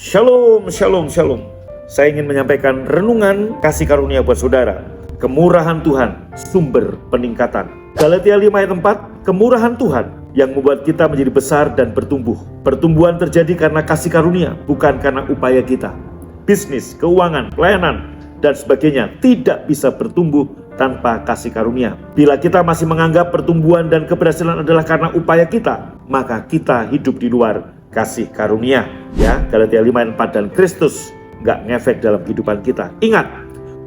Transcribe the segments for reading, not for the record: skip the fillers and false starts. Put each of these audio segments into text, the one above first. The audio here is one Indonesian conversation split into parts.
Shalom, shalom, shalom. Saya ingin menyampaikan renungan kasih karunia buat saudara. Kemurahan Tuhan, sumber peningkatan. Galatia 5 ayat 4, kemurahan Tuhan yang membuat kita menjadi besar dan bertumbuh. Pertumbuhan terjadi karena kasih karunia, bukan karena upaya kita. Bisnis, keuangan, pelayanan, dan sebagainya tidak bisa bertumbuh tanpa kasih karunia. Bila kita masih menganggap pertumbuhan dan keberhasilan adalah karena upaya kita, maka kita hidup di luar kasih karunia. Ya, Galatia 5 ayat 4, dan Kristus nggak ngefek dalam kehidupan kita. Ingat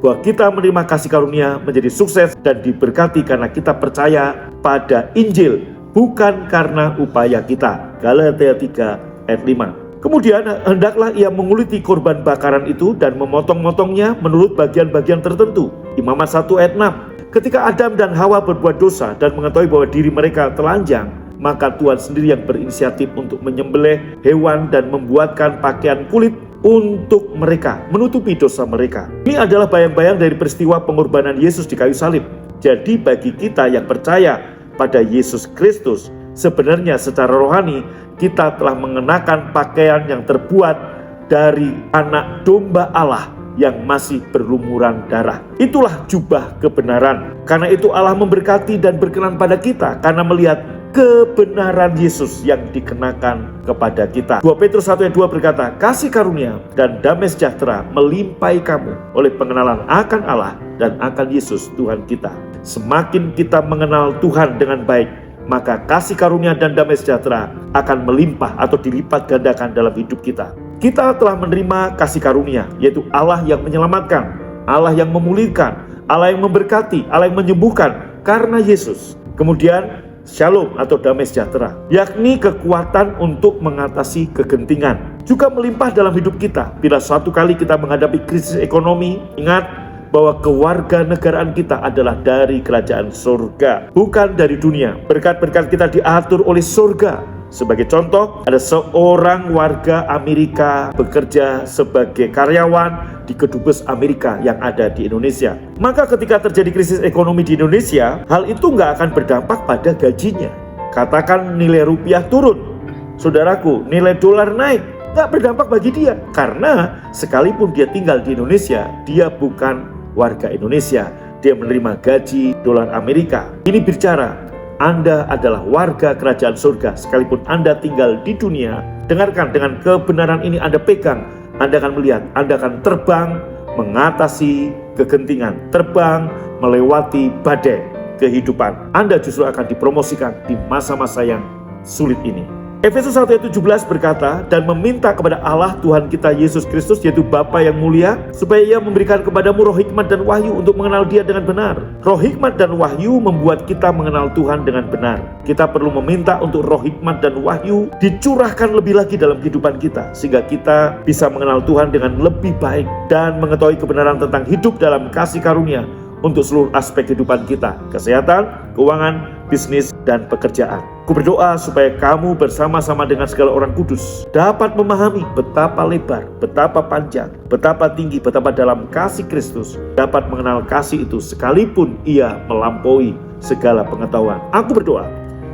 bahwa kita menerima kasih karunia, menjadi sukses dan diberkati karena kita percaya pada Injil, bukan karena upaya kita. Galatia 3 ayat 5. Kemudian hendaklah ia menguliti korban bakaran itu dan memotong-motongnya menurut bagian-bagian tertentu. Imamat 1 ayat 6. Ketika Adam dan Hawa berbuat dosa dan mengetahui bahwa diri mereka telanjang, maka Tuhan sendiri yang berinisiatif untuk menyembelih hewan dan membuatkan pakaian kulit untuk mereka, menutupi dosa mereka. Ini adalah bayang-bayang dari peristiwa pengorbanan Yesus di kayu salib. Jadi bagi kita yang percaya pada Yesus Kristus, sebenarnya secara rohani kita telah mengenakan pakaian yang terbuat dari anak domba Allah yang masih berlumuran darah. Itulah jubah kebenaran. Karena itu Allah memberkati dan berkenan pada kita karena melihat kebenaran Yesus yang dikenakan kepada kita. 2 Petrus 1 ayat 2 berkata, kasih karunia dan damai sejahtera melimpahi kamu oleh pengenalan akan Allah dan akan Yesus Tuhan kita. Semakin kita mengenal Tuhan dengan baik, maka kasih karunia dan damai sejahtera akan melimpah atau dilipat gandakan dalam hidup kita. Kita telah menerima kasih karunia, yaitu Allah yang menyelamatkan, Allah yang memulihkan, Allah yang memberkati, Allah yang menyembuhkan karena Yesus. Kemudian Shalom atau damai sejahtera, yakni kekuatan untuk mengatasi kegentingan, juga melimpah dalam hidup kita. Bila suatu kali kita menghadapi krisis ekonomi, ingat bahwa kewarganegaraan kita adalah dari kerajaan surga, bukan dari dunia. Berkat-berkat kita diatur oleh surga. Sebagai contoh, ada seorang warga Amerika bekerja sebagai karyawan di kedubes Amerika yang ada di Indonesia. Maka ketika terjadi krisis ekonomi di Indonesia, hal itu nggak akan berdampak pada gajinya. Katakan nilai rupiah turun, saudaraku, nilai dolar naik, nggak berdampak bagi dia. Karena sekalipun dia tinggal di Indonesia, dia bukan warga Indonesia. Dia menerima gaji dolar Amerika. Ini bicara, Anda adalah warga kerajaan surga sekalipun Anda tinggal di dunia. Dengarkan, dengan kebenaran ini Anda pegang, Anda akan melihat, Anda akan terbang mengatasi kegentingan, terbang melewati badai kehidupan. Anda justru akan dipromosikan di masa-masa yang sulit ini. Efesus 1 ayat 17 berkata, dan meminta kepada Allah Tuhan kita Yesus Kristus, yaitu Bapa yang mulia, supaya ia memberikan kepadamu roh hikmat dan wahyu untuk mengenal dia dengan benar. Roh hikmat dan wahyu membuat kita mengenal Tuhan dengan benar. Kita perlu meminta untuk roh hikmat dan wahyu dicurahkan lebih lagi dalam kehidupan kita, sehingga kita bisa mengenal Tuhan dengan lebih baik dan mengetahui kebenaran tentang hidup dalam kasih karunia untuk seluruh aspek kehidupan kita, kesehatan, keuangan, bisnis, dan pekerjaan. Aku berdoa supaya kamu bersama-sama dengan segala orang kudus dapat memahami betapa lebar, betapa panjang, betapa tinggi, betapa dalam kasih Kristus, dapat mengenal kasih itu sekalipun ia melampaui segala pengetahuan. Aku berdoa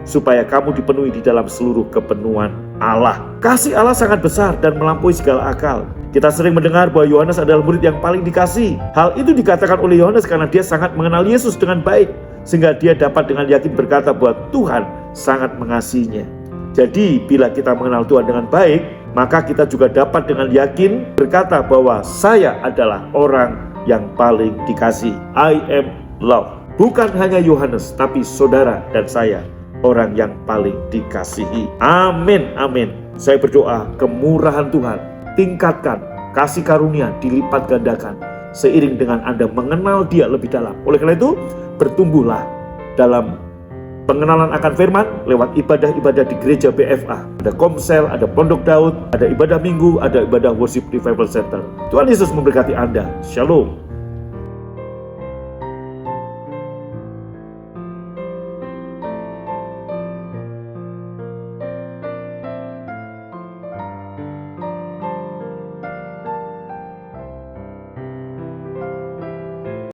supaya kamu dipenuhi di dalam seluruh kepenuhan Allah. Kasih Allah sangat besar dan melampaui segala akal. Kita sering mendengar bahwa Yohanes adalah murid yang paling dikasihi. Hal itu dikatakan oleh Yohanes karena dia sangat mengenal Yesus dengan baik, sehingga dia dapat dengan yakin berkata bahwa Tuhan sangat mengasihinya. Jadi bila kita mengenal Tuhan dengan baik, maka kita juga dapat dengan yakin berkata bahwa saya adalah orang yang paling dikasihi. I am loved. Bukan hanya Yohanes, tapi saudara dan saya, orang yang paling dikasihi. Amin, amin. Saya berdoa kemurahan Tuhan tingkatkan, kasih karunia dilipat gandakan seiring dengan Anda mengenal dia lebih dalam. Oleh karena itu, bertumbuhlah dalam pengenalan akan firman lewat ibadah-ibadah di gereja BFA. Ada Komsel, ada Pondok Daud, ada ibadah minggu, ada ibadah worship revival center. Tuhan Yesus memberkati Anda. Shalom.